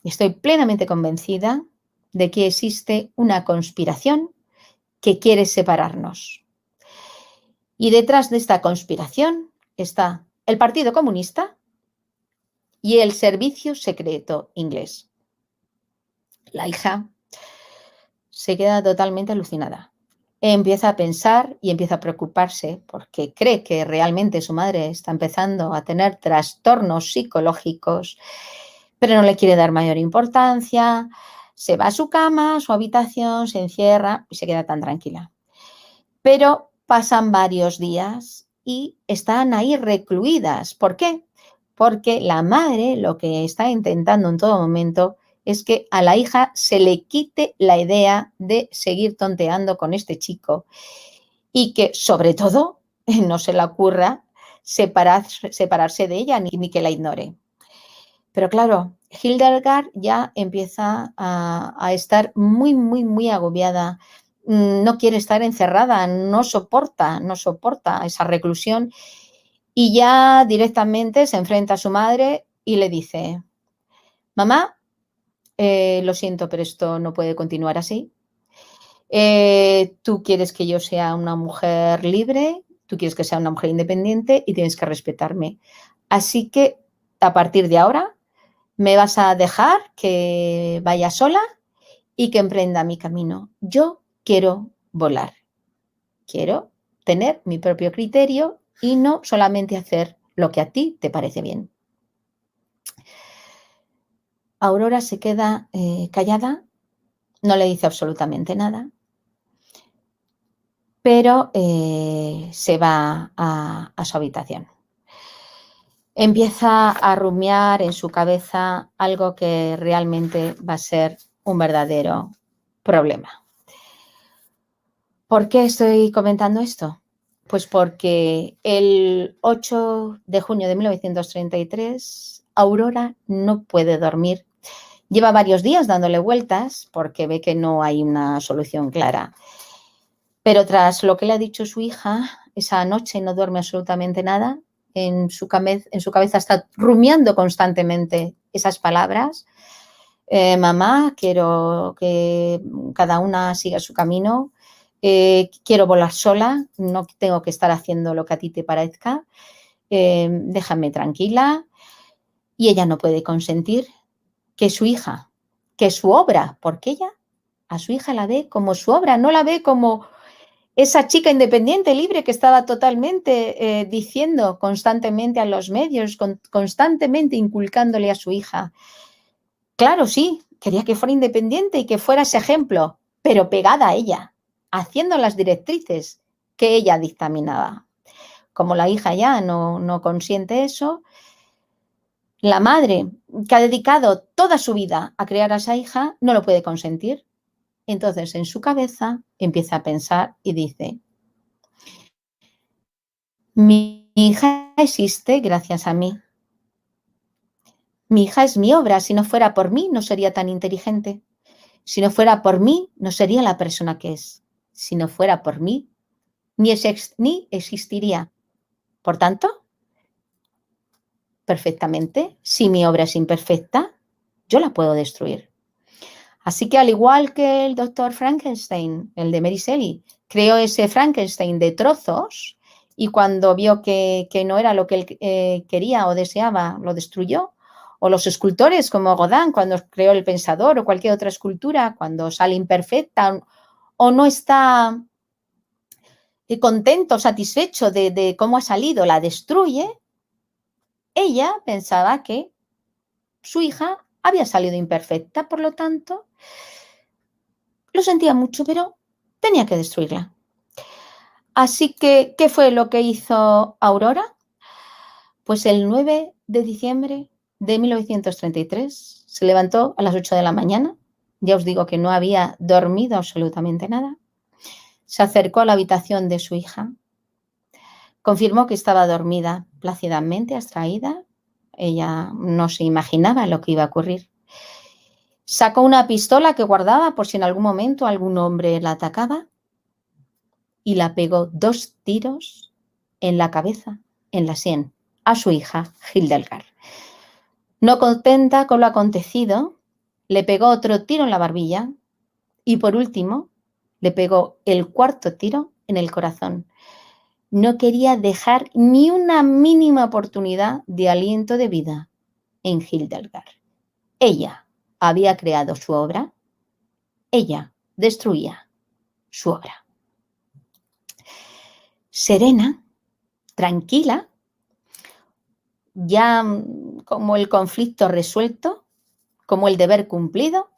y estoy plenamente convencida de que existe una conspiración que quiere separarnos. Y detrás de esta conspiración está el Partido Comunista y el Servicio Secreto Inglés. La hija se queda totalmente alucinada. Empieza a pensar y empieza a preocuparse porque cree que realmente su madre está empezando a tener trastornos psicológicos, pero no le quiere dar mayor importancia. Se va a su cama, a su habitación, se encierra y se queda tan tranquila. Pero pasan varios días y están ahí recluidas. ¿Por qué? Porque la madre lo que está intentando en todo momento es que a la hija se le quite la idea de seguir tonteando con este chico y que, sobre todo, no se le ocurra separarse de ella ni que la ignore. Pero claro, Hildegard ya empieza a estar muy, muy, muy agobiada. No quiere estar encerrada, no soporta esa reclusión y ya directamente se enfrenta a su madre y le dice: mamá, lo siento, pero esto no puede continuar así. Tú quieres que yo sea una mujer libre, tú quieres que sea una mujer independiente y tienes que respetarme. Así que a partir de ahora me vas a dejar que vaya sola y que emprenda mi camino. Yo quiero volar, quiero tener mi propio criterio y no solamente hacer lo que a ti te parece bien. Aurora se queda callada, no le dice absolutamente nada, pero se va a su habitación. Empieza a rumiar en su cabeza algo que realmente va a ser un verdadero problema. ¿Por qué estoy comentando esto? Pues porque el 8 de junio de 1933, Aurora no puede dormir. Lleva varios días dándole vueltas porque ve que no hay una solución clara. Pero tras lo que le ha dicho su hija, esa noche no duerme absolutamente nada. En su cabeza está rumiando constantemente esas palabras. Mamá, quiero que cada una siga su camino. Quiero volar sola, no tengo que estar haciendo lo que a ti te parezca. Déjame tranquila. Y ella no puede consentir que su hija, que su obra, porque ella a su hija la ve como su obra, no la ve como esa chica independiente, libre, que estaba totalmente diciendo constantemente a los medios, constantemente inculcándole a su hija. Claro, sí, quería que fuera independiente y que fuera ese ejemplo, pero pegada a ella, haciendo las directrices que ella dictaminaba. Como la hija ya no consiente eso, la madre, que ha dedicado toda su vida a criar a esa hija, no lo puede consentir. Entonces, en su cabeza empieza a pensar y dice: mi hija existe gracias a mí. Mi hija es mi obra. Si no fuera por mí, no sería tan inteligente. Si no fuera por mí, no sería la persona que es. Si no fuera por mí, ni existiría. Por tanto, perfectamente, si mi obra es imperfecta, yo la puedo destruir. Así que, al igual que el doctor Frankenstein, el de Mary Shelley, creó ese Frankenstein de trozos y cuando vio que no era lo que él quería o deseaba, lo destruyó. O los escultores como Rodin, cuando creó el Pensador, o cualquier otra escultura, cuando sale imperfecta o no está contento, satisfecho de cómo ha salido, la destruye. Ella pensaba que su hija había salido imperfecta, por lo tanto, lo sentía mucho, pero tenía que destruirla. Así que, ¿qué fue lo que hizo Aurora? Pues el 9 de diciembre de 1933 se levantó a las 8 de la mañana. Ya os digo que no había dormido absolutamente nada. Se acercó a la habitación de su hija. Confirmó que estaba dormida plácidamente, abstraída. Ella no se imaginaba lo que iba a ocurrir. Sacó una pistola que guardaba por si en algún momento algún hombre la atacaba y la pegó 2 tiros en la cabeza, en la sien, a su hija Hildegard. No contenta con lo acontecido, le pegó otro tiro en la barbilla y, por último, le pegó el 4.º tiro en el corazón. No quería dejar ni una mínima oportunidad de aliento de vida en Hildegard. Ella había creado su obra, ella destruía su obra. Serena, tranquila, ya como el conflicto resuelto, como el deber cumplido,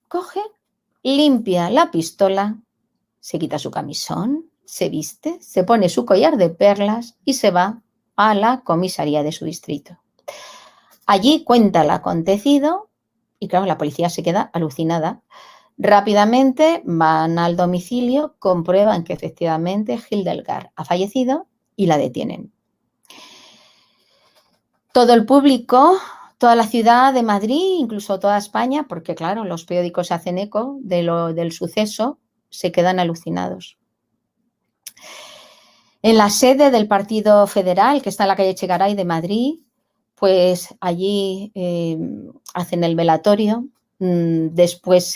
coge, limpia la pistola, se quita su camisón, se viste, se pone su collar de perlas y se va a la comisaría de su distrito. Allí cuenta lo acontecido y, claro, la policía se queda alucinada. Rápidamente van al domicilio, comprueban que efectivamente Hildegard ha fallecido y la detienen. Todo el público, toda la ciudad de Madrid, incluso toda España, porque claro, los periódicos se hacen eco del suceso, se quedan alucinados. En la sede del Partido Federal, que está en la calle Echegaray de Madrid, pues allí hacen el velatorio. Después,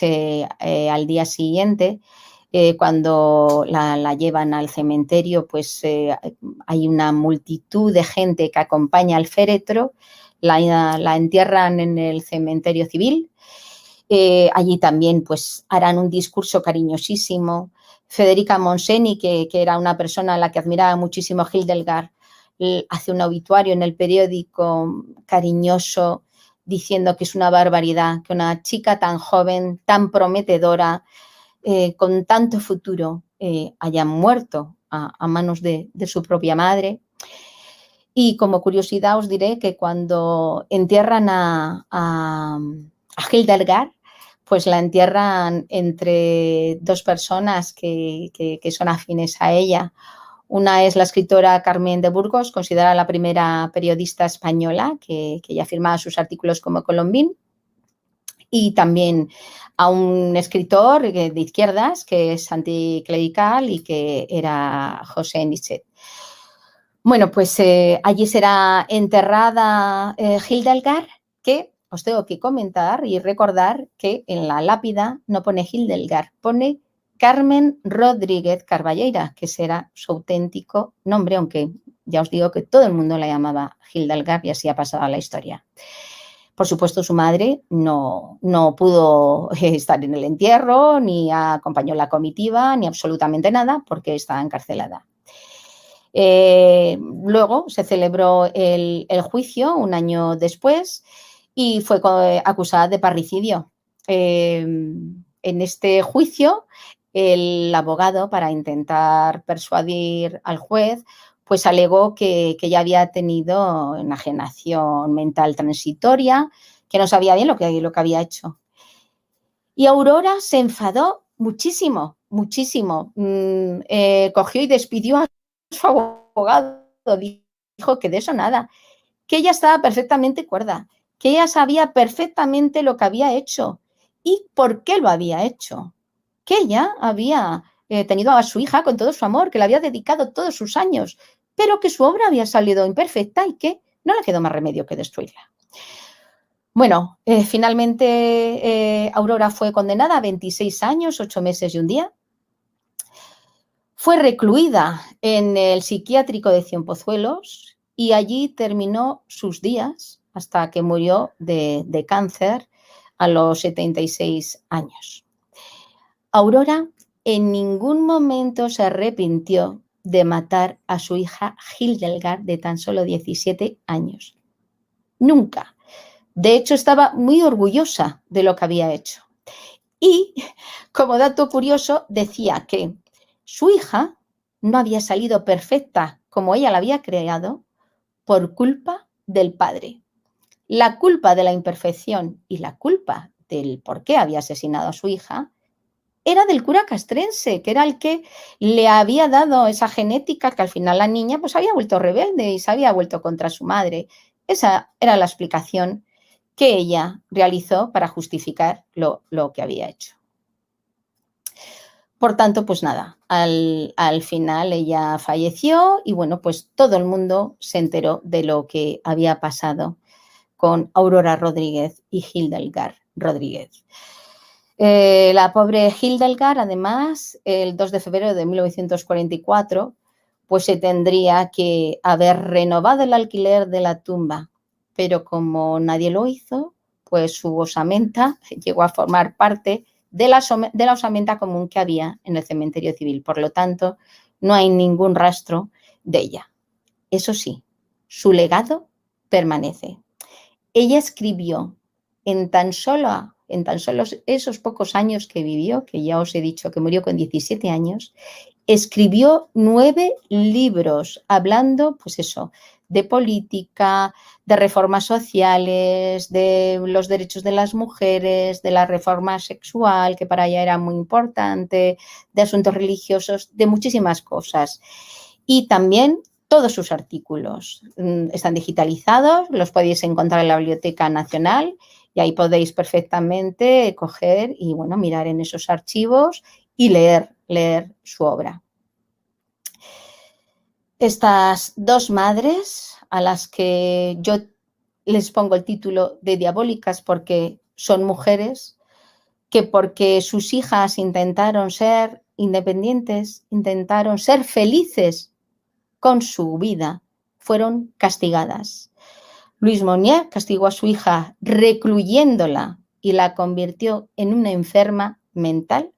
al día siguiente, cuando la llevan al cementerio, pues hay una multitud de gente que acompaña al féretro, la entierran en el cementerio civil. Allí también pues harán un discurso cariñosísimo. Federica Monseni, que era una persona a la que admiraba muchísimo Hildegard, hace un obituario en el periódico cariñoso diciendo que es una barbaridad que una chica tan joven, tan prometedora, con tanto futuro, haya muerto a manos de su propia madre. Y como curiosidad os diré que cuando entierran a Hildegard, pues la entierran entre dos personas que son afines a ella. Una es la escritora Carmen de Burgos, considerada la primera periodista española que ya firmaba sus artículos como Colombín, y también a un escritor de izquierdas que es anticlerical y que era José Nietzsche. Bueno, pues allí será enterrada Hildegard, que os tengo que comentar y recordar que en la lápida no pone Hildegard, pone Carmen Rodríguez Carballeira, que será su auténtico nombre, aunque ya os digo que todo el mundo la llamaba Hildegard y así ha pasado a la historia. Por supuesto, su madre no pudo estar en el entierro, ni acompañó la comitiva, ni absolutamente nada, porque estaba encarcelada. Luego se celebró el juicio un año después y fue acusada de parricidio. En este juicio, el abogado, para intentar persuadir al juez, pues alegó que ya había tenido enajenación mental transitoria, que no sabía bien lo que había hecho. Y Aurora se enfadó muchísimo, muchísimo. Cogió y despidió a su abogado, dijo que de eso nada, que ella estaba perfectamente cuerda, que ella sabía perfectamente lo que había hecho y por qué lo había hecho, que ella había tenido a su hija con todo su amor, que le había dedicado todos sus años, pero que su obra había salido imperfecta y que no le quedó más remedio que destruirla. Bueno, finalmente Aurora fue condenada a 26 años, 8 meses y un día. Fue recluida en el psiquiátrico de Cienpozuelos y allí terminó sus días hasta que murió de cáncer a los 76 años. Aurora en ningún momento se arrepintió de matar a su hija Hildegard de tan solo 17 años. Nunca. De hecho, estaba muy orgullosa de lo que había hecho. Y, como dato curioso, decía que su hija no había salido perfecta como ella la había creado por culpa del padre. La culpa de la imperfección y la culpa del por qué había asesinado a su hija era del cura castrense, que era el que le había dado esa genética que al final la niña pues había vuelto rebelde y se había vuelto contra su madre. Esa era la explicación que ella realizó para justificar lo que había hecho. Por tanto, pues nada, al final ella falleció y bueno, pues todo el mundo se enteró de lo que había pasado con Aurora Rodríguez y Hildegard Rodríguez. La pobre Hildegard, además, el 2 de febrero de 1944, pues se tendría que haber renovado el alquiler de la tumba, pero como nadie lo hizo, pues su osamenta llegó a formar parte de la osamenta común que había en el cementerio civil. Por lo tanto, no hay ningún rastro de ella. Eso sí, su legado permanece. Ella escribió en tan solo esos pocos años que vivió, que ya os he dicho que murió con 17 años, escribió 9 libros hablando, pues eso, de política, de reformas sociales, de los derechos de las mujeres, de la reforma sexual, que para ella era muy importante, de asuntos religiosos, de muchísimas cosas. Y también todos sus artículos están digitalizados, los podéis encontrar en la Biblioteca Nacional y ahí podéis perfectamente coger y bueno, mirar en esos archivos y leer su obra. estas dos madres, a las que yo les pongo el título de diabólicas porque son mujeres, que porque sus hijas intentaron ser independientes, intentaron ser felices con su vida, fueron castigadas. Luis Monnier castigó a su hija recluyéndola y la convirtió en una enferma mental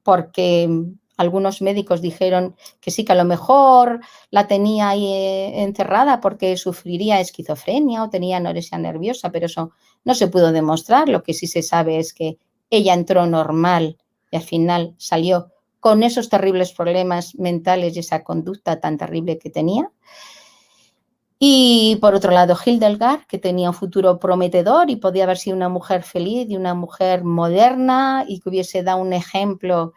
porque algunos médicos dijeron que sí, que a lo mejor la tenía ahí encerrada porque sufriría esquizofrenia o tenía anorexia nerviosa, pero eso no se pudo demostrar. Lo que sí se sabe es que ella entró normal y al final salió con esos terribles problemas mentales y esa conducta tan terrible que tenía. Y por otro lado, Hildegard, que tenía un futuro prometedor y podía haber sido una mujer feliz y una mujer moderna y que hubiese dado un ejemplo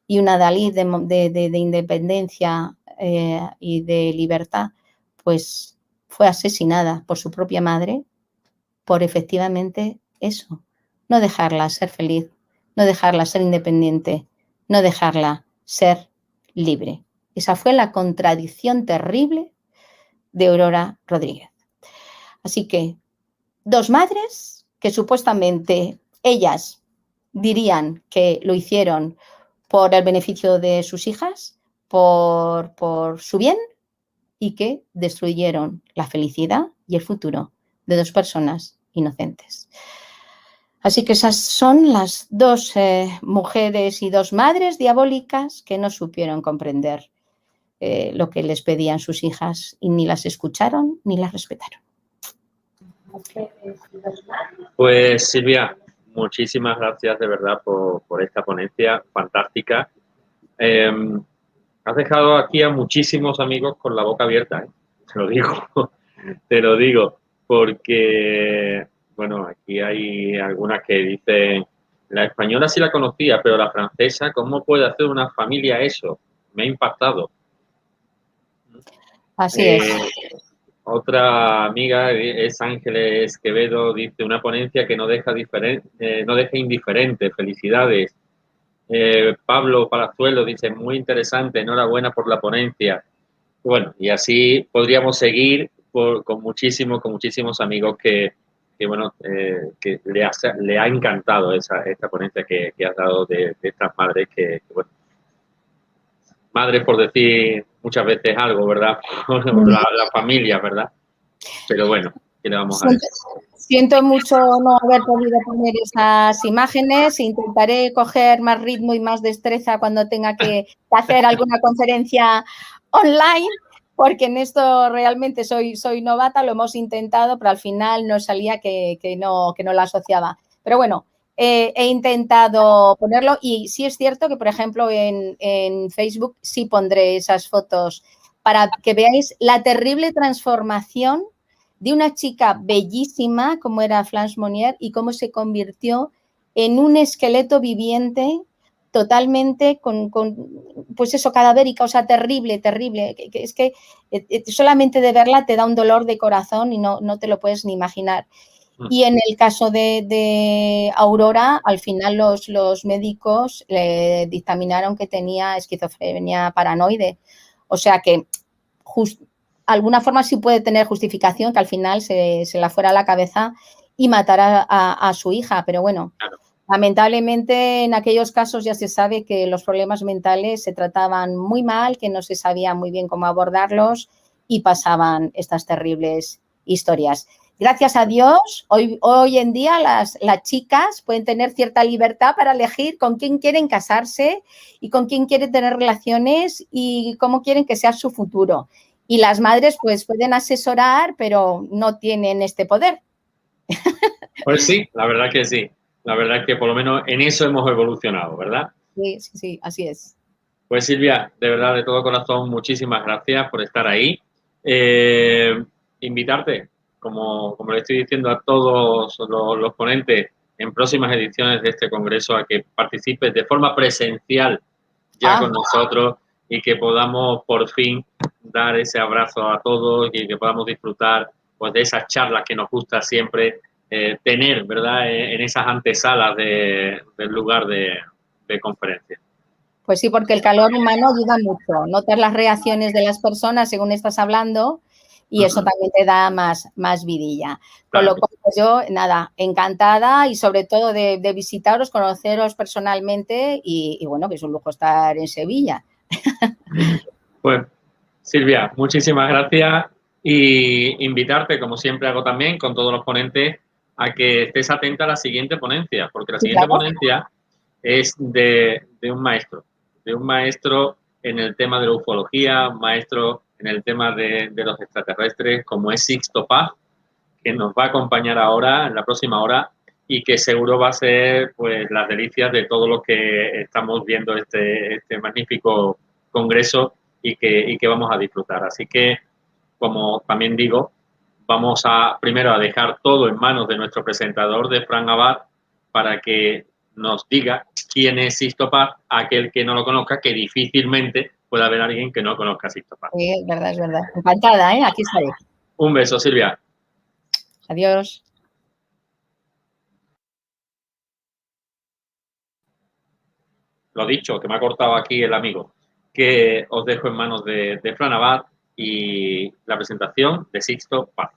y una Dalí de independencia y de libertad, pues fue asesinada por su propia madre por efectivamente eso, no dejarla ser feliz, no dejarla ser independiente, no dejarla ser libre. Esa fue la contradicción terrible de Aurora Rodríguez. Así que dos madres que supuestamente ellas dirían que lo hicieron por el beneficio de sus hijas, por su bien, y que destruyeron la felicidad y el futuro de dos personas inocentes. Así que esas son las dos mujeres y dos madres diabólicas que no supieron comprender lo que les pedían sus hijas y ni las escucharon ni las respetaron. Pues Silvia, muchísimas gracias de verdad por esta ponencia fantástica. Has dejado aquí a muchísimos amigos con la boca abierta, ¿eh? Te lo digo, porque, bueno, aquí hay algunas que dicen, la española sí la conocía, pero la francesa, ¿cómo puede hacer una familia eso? Me ha impactado. Así es. Otra amiga es Ángeles Quevedo, dice una ponencia que no deja indiferente. Felicidades. Pablo Palazuelo dice muy interesante, enhorabuena por la ponencia. Bueno, y así podríamos seguir con muchísimos amigos que bueno, que le ha encantado esta ponencia que has dado de estas madres bueno, madres por decir muchas veces algo, ¿verdad? La familia, ¿verdad? Pero bueno, ¿qué le vamos a decir? Siento mucho no haber podido poner esas imágenes. Intentaré coger más ritmo y más destreza cuando tenga que hacer alguna conferencia online, porque en esto realmente soy novata, lo hemos intentado, pero al final no salía que no la asociaba. Pero bueno, he intentado ponerlo y sí es cierto que, por ejemplo, en Facebook sí pondré esas fotos para que veáis la terrible transformación de una chica bellísima como era Blanche Monnier y cómo se convirtió en un esqueleto viviente totalmente con pues eso, cadavérica, o sea, terrible. Es que solamente de verla te da un dolor de corazón y no te lo puedes ni imaginar. Y en el caso de Aurora, al final los médicos le dictaminaron que tenía esquizofrenia paranoide. O sea que alguna forma sí puede tener justificación que al final se la fuera a la cabeza y matara a su hija. Pero bueno, claro, lamentablemente en aquellos casos ya se sabe que los problemas mentales se trataban muy mal, que no se sabía muy bien cómo abordarlos y pasaban estas terribles historias. Gracias a Dios, hoy en día las chicas pueden tener cierta libertad para elegir con quién quieren casarse y con quién quieren tener relaciones y cómo quieren que sea su futuro. Y las madres pues pueden asesorar, pero no tienen este poder. Pues sí, la verdad que sí. La verdad es que por lo menos en eso hemos evolucionado, ¿verdad? Sí, así es. Pues Silvia, de verdad, de todo corazón, muchísimas gracias por estar ahí. Invitarte, como le estoy diciendo a todos los ponentes en próximas ediciones de este congreso, a que participes de forma presencial ya con nosotros y que podamos por fin dar ese abrazo a todos y que podamos disfrutar pues de esas charlas que nos gusta siempre tener, ¿verdad? En esas antesalas del lugar de conferencia. Pues sí, porque el calor humano ayuda mucho. Notas las reacciones de las personas según estás hablando y eso también te da más vidilla. Con lo cual, pues yo, nada, encantada y sobre todo de visitaros, conoceros personalmente y bueno, que es un lujo estar en Sevilla. Pues, Silvia, muchísimas gracias y invitarte, como siempre hago también con todos los ponentes, a que estés atenta a la siguiente ponencia, porque la siguiente ponencia es de un maestro en el tema de la ufología, un maestro en el tema de los extraterrestres, como es Sixto Paz, que nos va a acompañar ahora, en la próxima hora, y que seguro va a ser pues las delicias de todos los que estamos viendo este magnífico congreso y que vamos a disfrutar. Así que, como también digo, vamos a primero a dejar todo en manos de nuestro presentador, de Fran Abad, para que nos diga quién es Sixto Paz, aquel que no lo conozca, que difícilmente puede haber alguien que no conozca a Sixto Paz. Sí, es verdad, es verdad. Encantada, ¿eh? Aquí estaré. Un beso, Silvia. Adiós. Lo dicho, que me ha cortado aquí el amigo, que os dejo en manos de Fran Abad y la presentación de Sixto Paz.